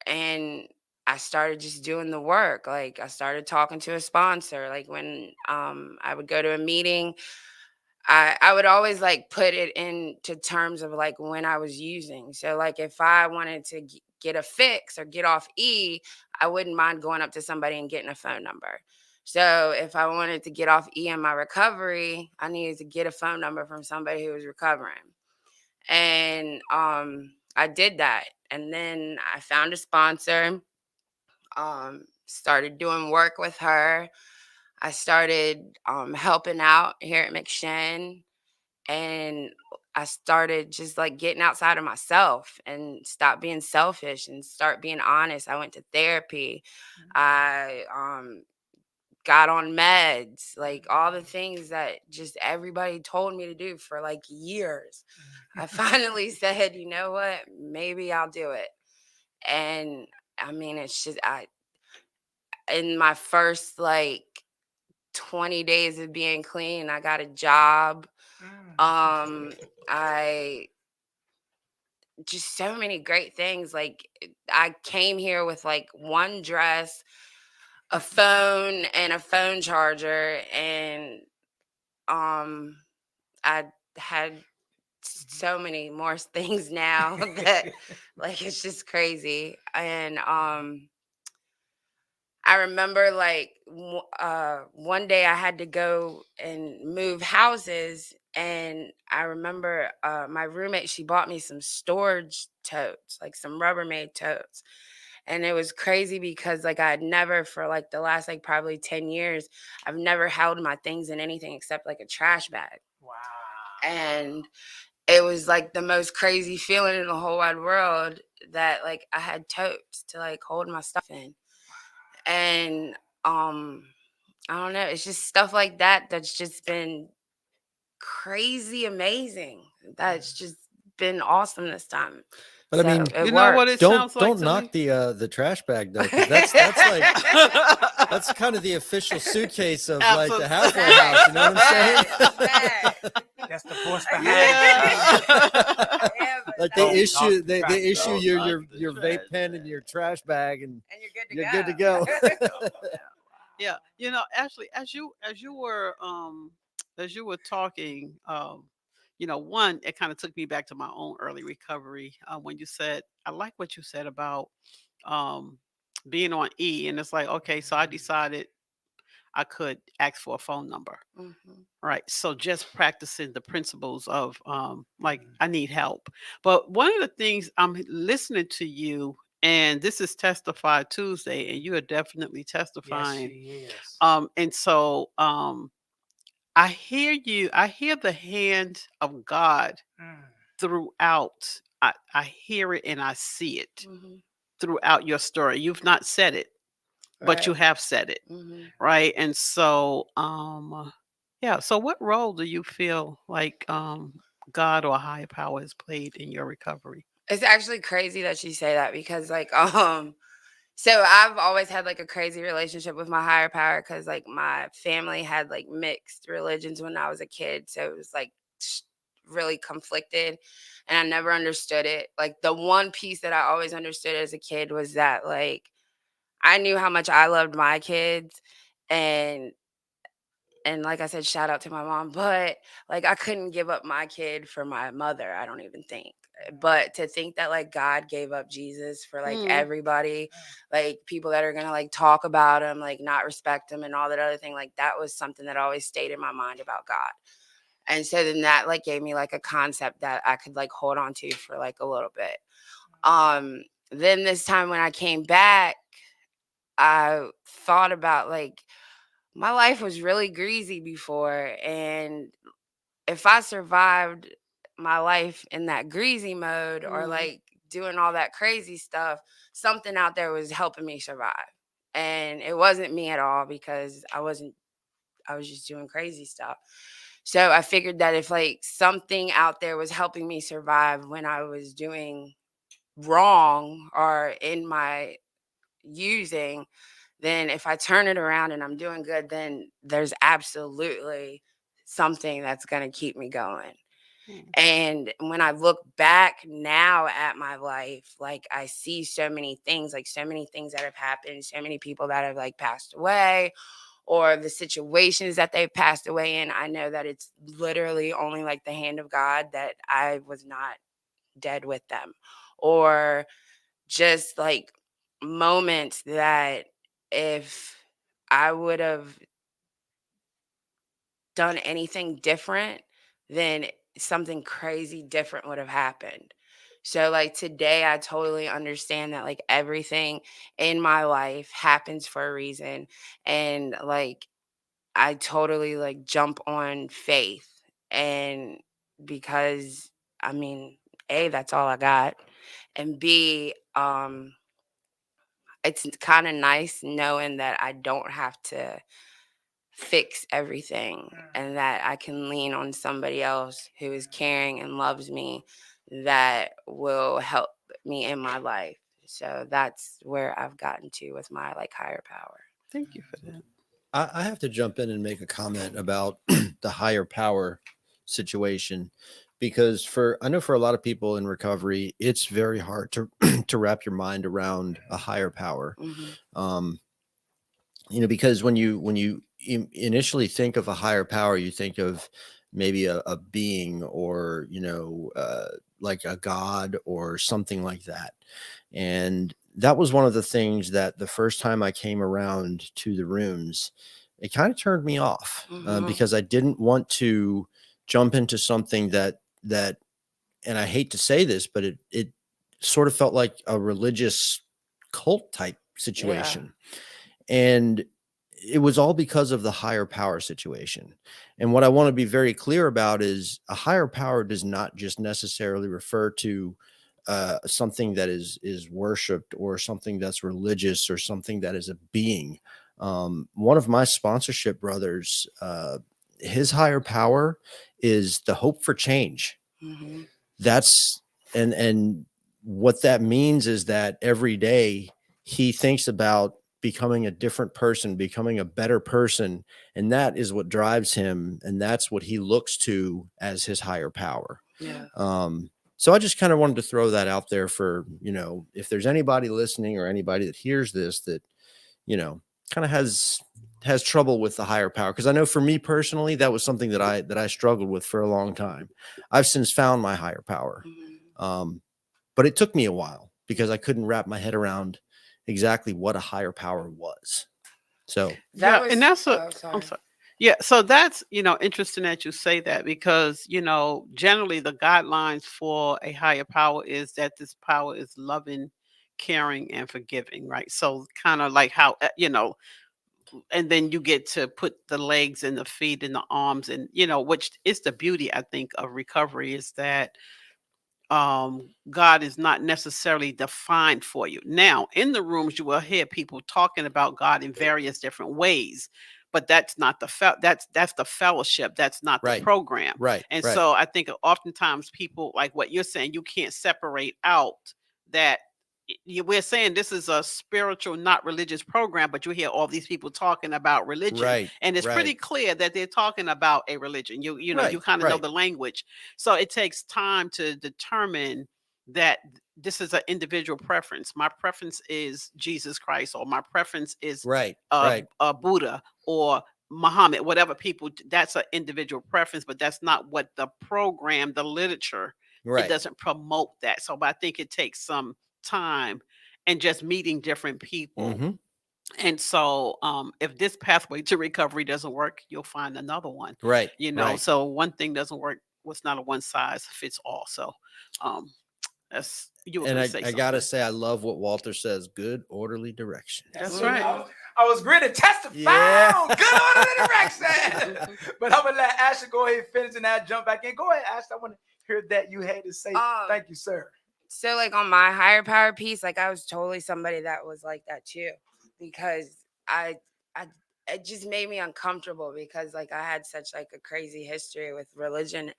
and I started just doing the work. Like I started talking to a sponsor. Like when I would go to a meeting, I would always like put it into terms of like when I was using. So like if I wanted to get a fix or get off E, I wouldn't mind going up to somebody and getting a phone number. So if I wanted to get off E in my recovery, I needed to get a phone number from somebody who was recovering. And I did that. And then I found a sponsor, started doing work with her. I started helping out here at McShin. And I started just like getting outside of myself and stop being selfish and start being honest. I went to therapy. I got on meds, like all the things that just everybody told me to do for like years. I finally said, you know what, maybe I'll do it. And I mean, it's just in my first like 20 days of being clean. I got a job. I just so many great things. Like I came here with like one dress, a phone, and a phone charger, and I had so many more things now that like it's just crazy. And I remember like one day I had to go and move houses, and I remember my roommate, she bought me some storage totes, like some Rubbermaid totes. And it was crazy because like I had never, for like the last like probably 10 years, I've never held my things in anything except like a trash bag. Wow. And it was like the most crazy feeling in the whole wide world that like I had totes to like hold my stuff in. And I don't know, it's just stuff like that that's just been crazy amazing. That's just been awesome this time. But I mean, it You know what worked. it sounds like don't to knock me? the trash bag though, because that's like that's kind of the official suitcase of like the halfway house. You know what I'm saying? That's the force behind Yeah. it. Like Don't they knock issue the trash they issue bag. your Don't your knock the your trash vape pen and your trash bag, and you're you're good to go. Yeah, you know, Ashley, as you were talking, you know, one, it kind of took me back to my own early recovery when you said, I like what you said about um, being on E, and it's like, okay, so I decided I could ask for a phone number, Mhm. right? So just practicing the principles of like I need help. But one of the things I'm listening to you, and this is Testify Tuesday, and you are definitely Yes, testifying. she is. And so I hear you, I hear the hand of God Mm. throughout. I hear it and I see it Mhm. throughout your story. You've not said it, but you Right. have said it. Mhm. Right. And so yeah, so what role do you feel like God or a higher power has played in your recovery? It's actually crazy that you say that because like so I've always had like a crazy relationship with my higher power because like my family had like mixed religions when I was a kid. So it was like really conflicted, and I never understood it. Like the one piece that I always understood as a kid was that like I knew how much I loved my kids, and like I said, shout out to my mom, but like I couldn't give up my kid for my mother, I don't even think. But to think that like God gave up Jesus for like Mm. everybody, like people that are gonna like talk about him, like not respect him and all that other thing, like that was something that always stayed in my mind about God. And so then that like gave me like a concept that I could like hold on to for like a little bit. Then this time when I came back, I thought about like my life was really greasy before, and if I survived my life in that greasy mode or Mm. like doing all that crazy stuff, something out there was helping me survive. And it wasn't me at all because I was just doing crazy stuff. So I figured that if like something out there was helping me survive when I was doing wrong or in my using, then if I turn it around and I'm doing good, then there's absolutely something that's going to keep me going. Mm. And when I look back now at my life, like I see so many things, like so many things that have happened, so many people that have like passed away, or the situations that they've passed away in. I know that it's literally only like the hand of God that I was not dead with them, or just like moments that if I would have done anything different, then something crazy different would have happened. So like today I totally understand that like everything in my life happens for a reason, and like I totally like jump on faith, and because I mean, A, that's all I got, and B, it's kind of nice knowing that I don't have to fix everything and that I can lean on somebody else who is caring and loves me that will help me in my life. So that's where I've gotten to with my like higher power. Thank you for that. I have to jump in and make a comment about the higher power situation, because I know for a lot of people in recovery, it's very hard to to wrap your mind around a higher power. Mhm. Because when you initially think of a higher power, you think of maybe a being, or like a god or something like that. And that was one of the things that the first time I came around to the rooms, it kind of turned me off, Mhm. because I didn't want to jump into something that, and I hate to say this, but it sort of felt like a religious cult type situation. And it was all because of the higher power situation. And what I want to be very clear about is a higher power does not just necessarily refer to something that is worshipped, or something that's religious, or something that is a being. One of my sponsorship brothers, his higher power is the hope for change. Mhm. That's and what that means is that every day he thinks about becoming a different person, becoming a better person, and that is what drives him, and that's what he looks to as his higher power. Yeah. So I just kind of wanted to throw that out there for, if there's anybody listening, or anybody that hears this that, kind of has trouble with the higher power. Because I know for me personally, that was something that I struggled with for a long time. I've since found my higher power. Mhm. But it took me a while, because I couldn't wrap my head around exactly what a higher power was. So That And was that's oh, I'm sorry. sorry. Yeah, so that's interesting that you say that, because generally the guidelines for a higher power is that this power is loving, caring, and forgiving, right? So kind of like how and then you get to put the legs and the feet and the arms, and which is the beauty, I think, of recovery, is that God is not necessarily defined for you. Now, in the rooms, you will hear people talking about God in various different ways, but that's not that's the fellowship. That's not the right, program. right, And right, so, I think oftentimes people, like what you're saying, you can't separate out that. We're saying this is a spiritual, not religious program, but you hear all these people talking about religion, right, and it's right, pretty clear that they're talking about a religion. You right, kind of know right, the language, so it takes time to determine that this is an individual preference. My preference is Jesus Christ, or my preference is right, right, Buddha or Muhammad, whatever people. That's an individual preference, but that's not what the program, the literature. It right. doesn't promote that. So, but I think it takes some time and just meeting different people. Hmm. And so, if this pathway to recovery doesn't work, you'll find another one. Right, right. So one thing doesn't work. What's not a one size fits all. So, um, that's you were And gonna say I gotta something. say, I love what Walter says. Good orderly direction. That's It. right. I was ready to testify. Yeah. On good order and direction. But I'm gonna let Ashley go ahead and finish, and I'll jump back in. Go ahead, Ashley. I want to hear that you had to say. Thank you, sir. So like on my higher power piece, like I was totally somebody that was like that too, because I it just made me uncomfortable, because like I had such like a crazy history with religion.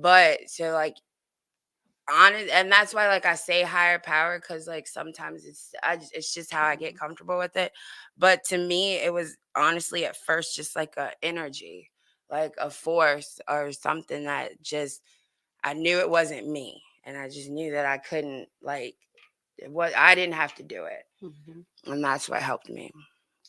But so like honest, and that's why like I say higher power, because like sometimes it's just how I get comfortable with it. But to me, it was honestly at first just like a energy, like a force or something that just I knew it wasn't me, and I just knew that I couldn't like what I didn't have to do it, Mhm. and that's what helped me.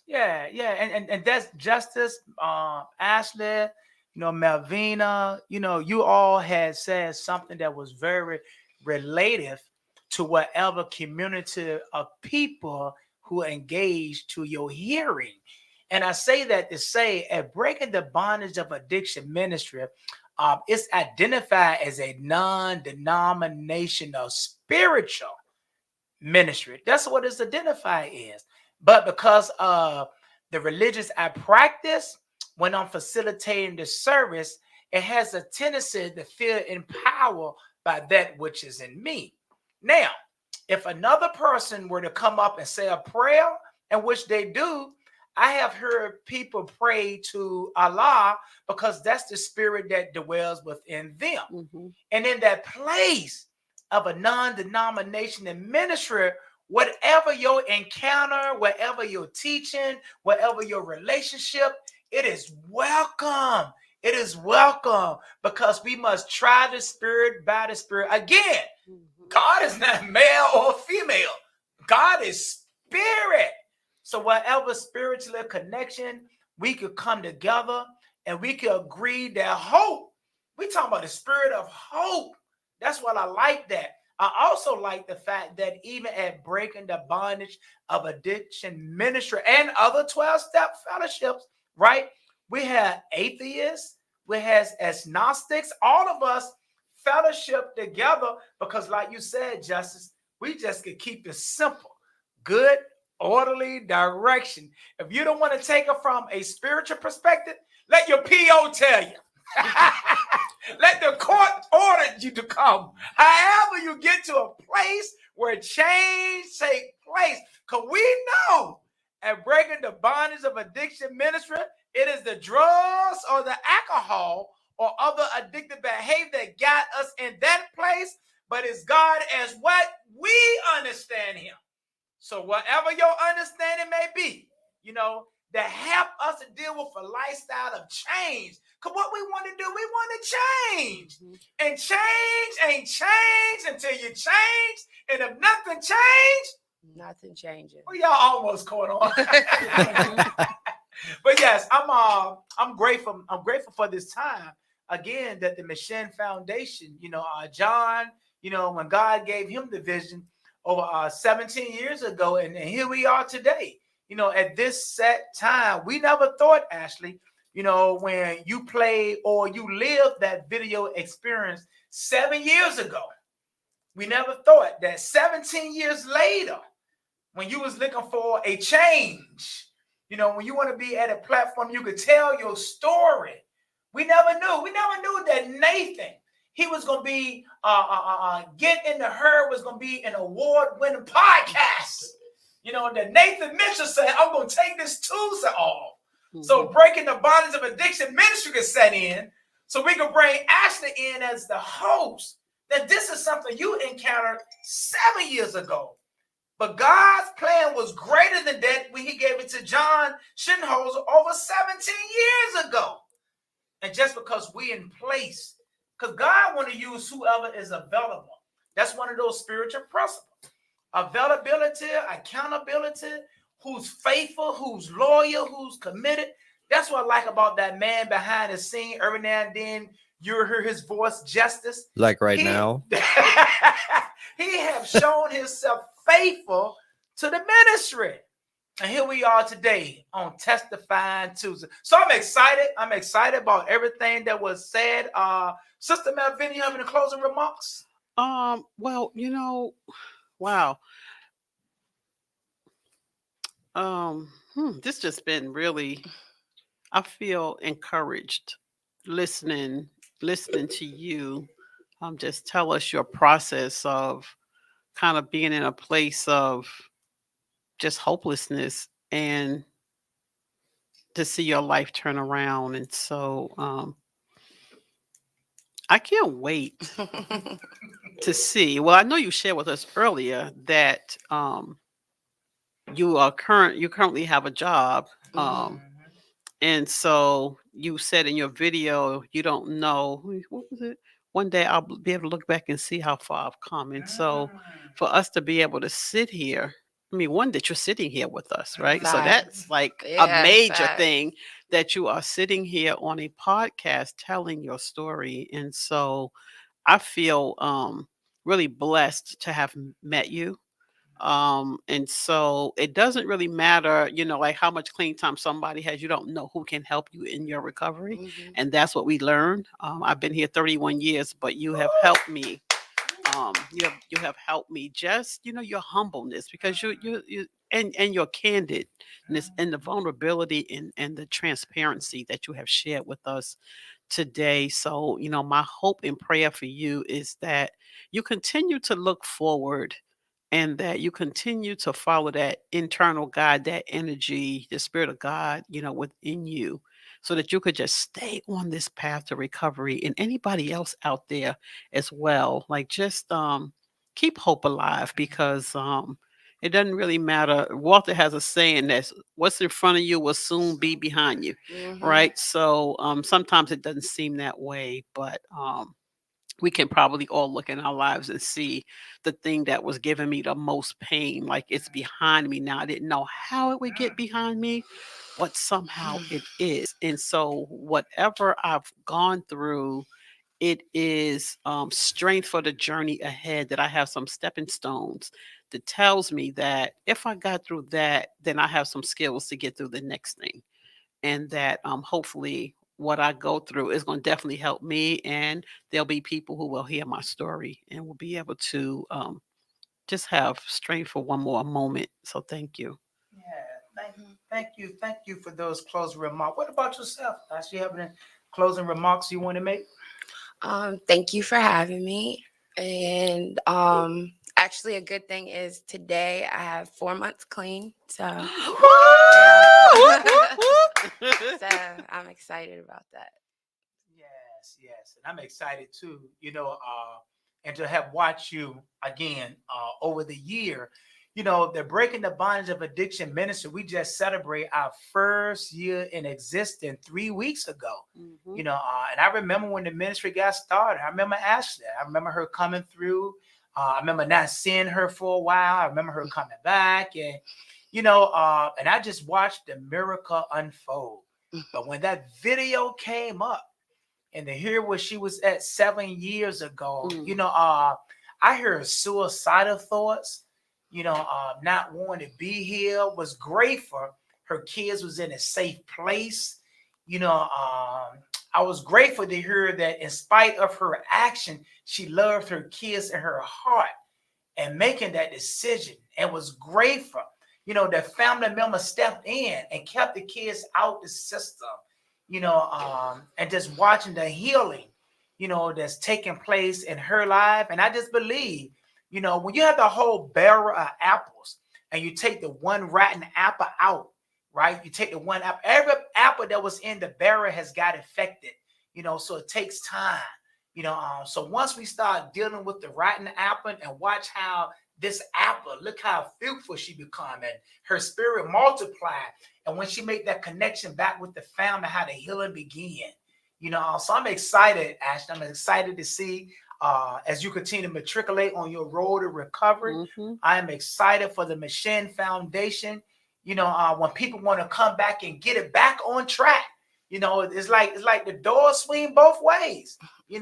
Yeah, yeah, and that's Justice, Ashley, Melvina, you all had said something that was very relative to whatever community of people who engaged to your hearing. And I say that to say, at Breaking the Bondage of Addiction Ministry, it's identified as a non-denominational spiritual ministry. That's what it's identified as. But because of the religious I practice when I'm facilitating the service, it has a tendency to feel empowered by that which is in me. Now, if another person were to come up and say a prayer, in which they do, I have heard people pray to Allah because that's the spirit that dwells within them. Mhm. And in that place of a non-denominational ministry whatever your encounter, whatever your teaching, whatever your relationship, it is welcome. It is welcome because we must try the spirit by the spirit. Again, God is not male or female. God is spirit. So whatever spiritual connection, we could come together and we could agree that hope. We talking about the spirit of hope. That's what I like that. I also like the fact that even at Breaking the Bondage of Addiction Ministry and other 12-step fellowships, right? We have atheists, we have agnostics, all of us fellowship together because, like you said, Justice, we just could keep it simple, good, orderly direction. If you don't want to take it from a spiritual perspective, let your PO tell you. Let the court order you to come. However, you get to a place where change take place. Because we know at Breaking the Bondage of Addiction Ministry, it is the drugs or the alcohol or other addictive behavior that got us in that place, but it's God as what we understand him. So whatever your understanding may be, that help us to deal with a lifestyle of change. Because what we want to do, we want to change. And change ain't change until you change. And if nothing changes, nothing changes. Well, y'all almost caught on. But yes, I'm grateful. I'm grateful for this time. Again, that the Mission Foundation, John, when God gave him the vision over 17 years ago, and here we are today. At this set time, we never thought, Ashley, when you played or you lived that video experience 7 years ago, we never thought that 17 years later, when you was looking for a change, when you want to be at a platform, you could tell your story. We never knew. We never knew that Nathan, he was going to be, Get in the Herd was going to be an award-winning podcast. That Nathan Mitchell said, I'm going to take this Tuesday off. So Breaking the Bondage of Addiction Ministry could set in so we could bring Ashley in as the host. That this is something you encountered 7 years ago. But God's plan was greater than that when he gave it to John Shinholzer over 17 years ago. And just because we in place, because God want to use whoever is available. That's one of those spiritual principles. Availability, accountability, who's faithful, who's loyal, who's committed. That's what I like about that man behind the scene. Every now and then you hear his voice, Justice. Like right now. He have shown himself faithful to the ministry. And here we are today on Testifying Tuesday. So I'm excited. I'm excited about everything that was said. Sister Melvin, you have any closing remarks? Well, wow. This just been really, I feel encouraged listening to you. Just tell us your process of kind of being in a place of just hopelessness and to see your life turn around. And so I can't wait to see. Well, I know you shared with us earlier that you currently have a job. And so you said in your video, you don't know, what was it? One day I'll be able to look back and see how far I've come. And so for us to be able to sit here, I mean, one, that you're sitting here with us, right? So that's like a major thing that you are sitting here on a podcast telling your story. And so I feel really blessed to have met you. And so it doesn't really matter, like how much clean time somebody has. You don't know who can help you in your recovery. And that's what we learned. I've been here 31 years, but you have helped me. You have helped me just, your humbleness, because you and your candidness and the vulnerability and the transparency that you have shared with us today. So, my hope and prayer for you is that you continue to look forward and that you continue to follow that internal God, that energy, the Spirit of God, within you, so that you could just stay on this path to recovery, and anybody else out there as well. Like, just keep hope alive, because It doesn't really matter. Walter has a saying that's what's in front of you will soon be behind you, Mhm. right? So sometimes it doesn't seem that way, but we can probably all look in our lives and see the thing that was giving me the most pain, like it's behind me now. I didn't know how it would get behind me, but somehow it is. And so, whatever I've gone through, it is strength for the journey ahead, that I have some stepping stones that tells me that if I got through that, then I have some skills to get through the next thing. And that hopefully what I go through is going to definitely help me. And there'll be people who will hear my story and will be able to just have strength for one more moment. So thank you. Yeah, thank you for those closing remarks. What about yourself? Does you have any closing remarks you want to make? Thank you for having me. And actually, a good thing is today I have 4 months clean. So, so I'm excited about that. Yes, and I'm excited too. And to have watched you again over the year. The Breaking the Bondage of Addiction Ministry. We just celebrate our first year in existence 3 weeks ago. Mhm. And I remember when the ministry got started. I remember Ashley. I remember her coming through. I remember not seeing her for a while. I remember her coming back, and and I just watched the miracle unfold. But when that video came up, and to hear where she was at 7 years ago, I heard suicidal thoughts, not wanting to be here, was grateful her kids was in a safe place. I was grateful to hear that in spite of her action, she loved her kids in her heart and making that decision, and was grateful. The family member stepped in and kept the kids out the system, and just watching the healing, that's taking place in her life. And I just believe, when you have the whole barrel of apples and you take the one rotten apple out, right? You take the one apple, every apple that was in the barrel has got affected, so it takes time. So once we start dealing with the rotten apple and watch how this apple, look how fruitful she become, and her spirit multiply. And when she made that connection back with the family, how the healing began. So I'm excited, Ashley. I'm excited to see as you continue to matriculate on your road to recovery. Mhm. I am excited for the Machine Foundation. When people want to come back and get it back on track, it's like the doors swing both ways. You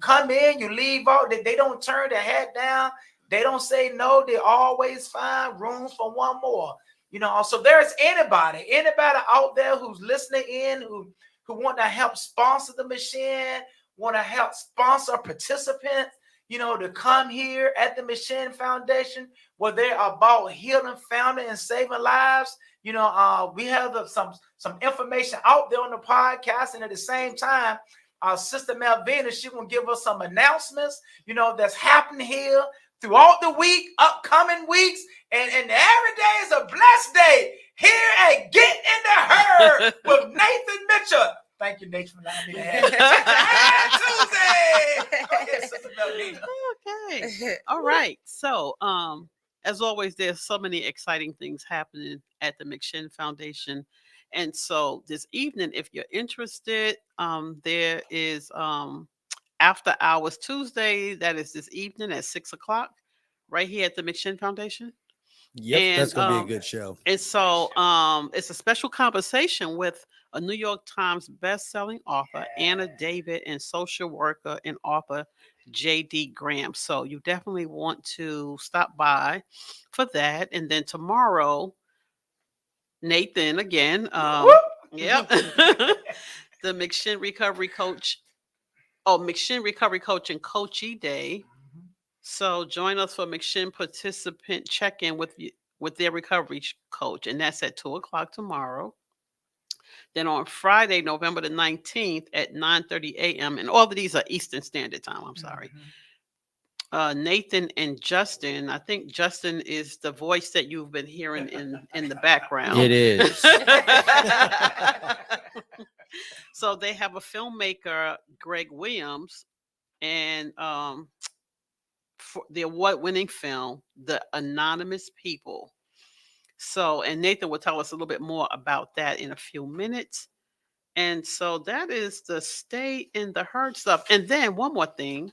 come in, you leave out. They don't turn their head down. They don't say no. They always find room for one more. So there's anybody out there who's listening in, who want to help sponsor the machine, want to help sponsor participants, to come here at the Machine Foundation, where they're about healing family and saving lives. We have some information out there on the podcast, and at the same time, our sister Melvina, she will give us some announcements, that's happening here throughout the week, upcoming weeks, and every day is a blessed day here at Get in the Herd with Nathan Mitchell. Thank you, Nathan, for allowing me to have Tuesday. Go ahead, Sister Melvina. Okay. All right. So, as always, there's so many exciting things happening at the McShin Foundation. And so this evening, if you're interested, there is After Hours Tuesday. That is this evening at 6:00, right here at the McShin Foundation. Yep, that's gonna be a good show. And so it's a special conversation with a New York Times best-selling author, Anna David, and social worker and author J.D. Graham. So you definitely want to stop by for that. And then tomorrow, Nathan again. Yep. The McShin Recovery Coach. Oh, McShin Recovery Coach and Coachee Day. So join us for McShin participant check-in with their recovery coach, and that's at 2:00 tomorrow. Then on Friday, November the 19th at 9:30 a.m. And all of these are Eastern Standard Time. I'm sorry. Nathan and Justin. I think Justin is the voice that you've been hearing in the background. It is. So they have a filmmaker, Greg Williams, and for the award-winning film, The Anonymous People. So, and Nathan will tell us a little bit more about that in a few minutes. And so that is the stay in the herd stuff. And then one more thing,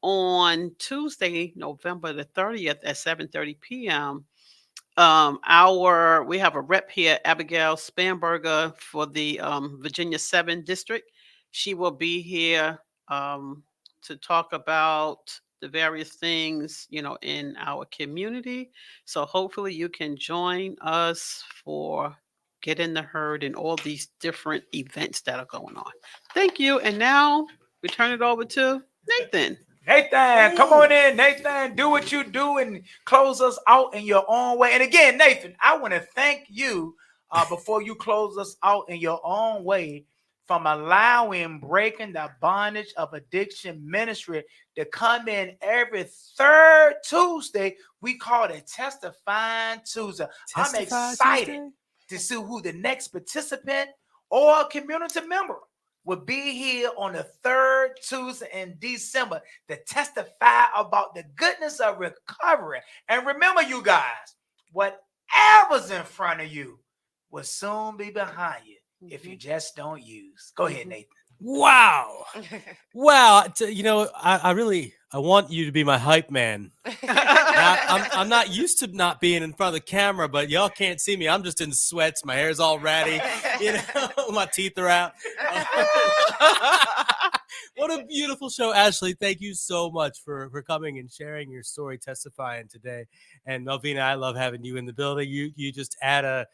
on Tuesday, November the 30th at 7:30 p.m., we have a rep here, Abigail Spanberger, for the Virginia 7 district. She will be here to talk about the various things, in our community. So hopefully you can join us for Get in the Herd and all these different events that are going on. Thank you. And now we turn it over to Nathan. Nathan, come on in. Nathan, do what you do and close us out in your own way. And again, Nathan, I want to thank you before you close us out in your own way from allowing Breaking the Bondage of Addiction Ministry to come in every third Tuesday. We call it Testifying Tuesday. I'm excited to see who the next participant or community member will be here on the third Tuesday in December to testify about the goodness of recovery. And remember, you guys, whatever's in front of you will soon be behind you if you just don't use. Go ahead, Nathan. Wow. Wow. I want you to be my hype man. I'm not used to not being in front of the camera, but y'all can't see me. I'm just in sweats. My hair's all ratty. My teeth are out. What a beautiful show. Ashley, thank you so much for coming and sharing your story, testifying today. And Melvina, I love having you in the building. You just add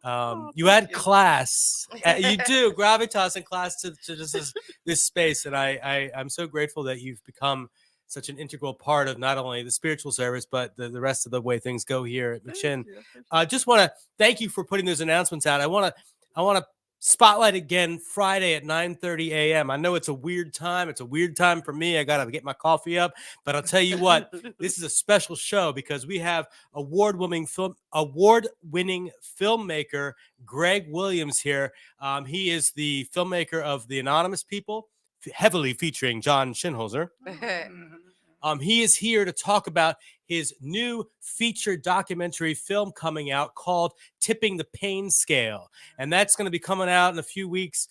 class. You do gravitas and class to just this space. And I'm so grateful that you've become such an integral part of not only the spiritual service, but the rest of the way things go here at McShin. Just want to thank you for putting those announcements out. I want to spotlight again Friday at 9:30 a.m. I know it's a weird time. It's a weird time for me. I got to get my coffee up, but I'll tell you what, this is a special show because we have award-winning filmmaker Greg Williams here. He is the filmmaker of The Anonymous People, heavily featuring John Shinholzer. He is here to talk about his new feature documentary film coming out called Tipping the Pain Scale. And that's going to be coming out in a few weeks.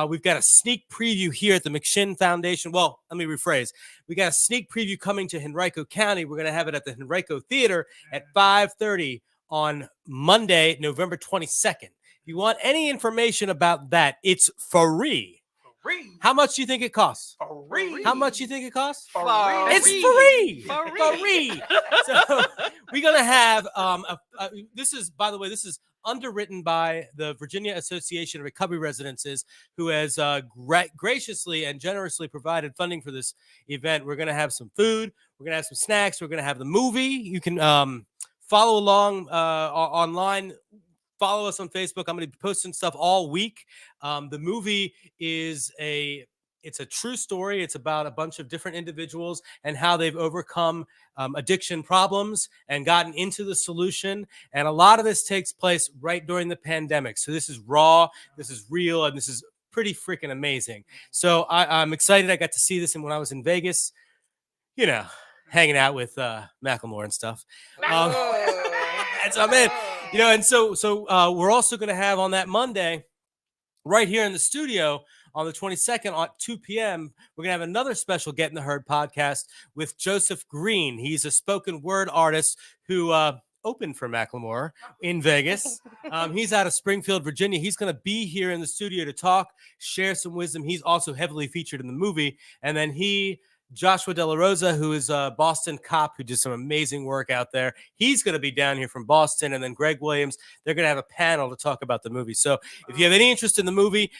We've got a sneak preview here at the McShin Foundation. Well, let me rephrase. We got a sneak preview coming to Henrico County. We're going to have it at the Henrico Theater at 5:30 on Monday, November 22nd. If you want any information about that, it's free. How much do you think it costs? Free. How much do you think it costs? Free. It's free. Free. So we're gonna have this is, by the way, this is underwritten by the Virginia Association of Recovery Residences, who has graciously and generously provided funding for this event. We're gonna have some food. We're gonna have some snacks. We're gonna have the movie. You can follow along online. Follow us on Facebook. I'm going to be posting stuff all week. The movie it's a true story. It's about a bunch of different individuals and how they've overcome addiction problems and gotten into the solution. And a lot of this takes place right during the pandemic. So this is raw, this is real, and this is pretty freaking amazing. So I'm excited. I got to see this when I was in Vegas, hanging out with Macklemore and stuff. And so I'm in. And so we're also going to have on that Monday, right here in the studio on the 22nd at 2 p.m., we're going to have another special Get in the Herd podcast with Joseph Green. He's a spoken word artist who opened for Macklemore in Vegas. He's out of Springfield, Virginia. He's going to be here in the studio to talk, share some wisdom. He's also heavily featured in the movie. And then Joshua De La Rosa, who is a Boston cop who did some amazing work out there. He's going to be down here from Boston. And then Greg Williams, they're going to have a panel to talk about the movie. So if you have any interest in the movie,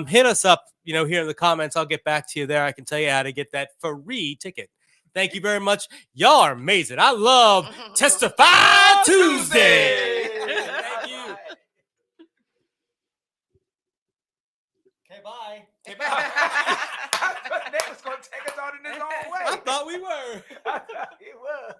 hit us up, here in the comments. I'll get back to you there. I can tell you how to get that free ticket. Thank you very much. Y'all are amazing. I love Testify Tuesday. Thank you. Okay, bye. Nate was going to take us out in his own way. I thought we were. I thought he was.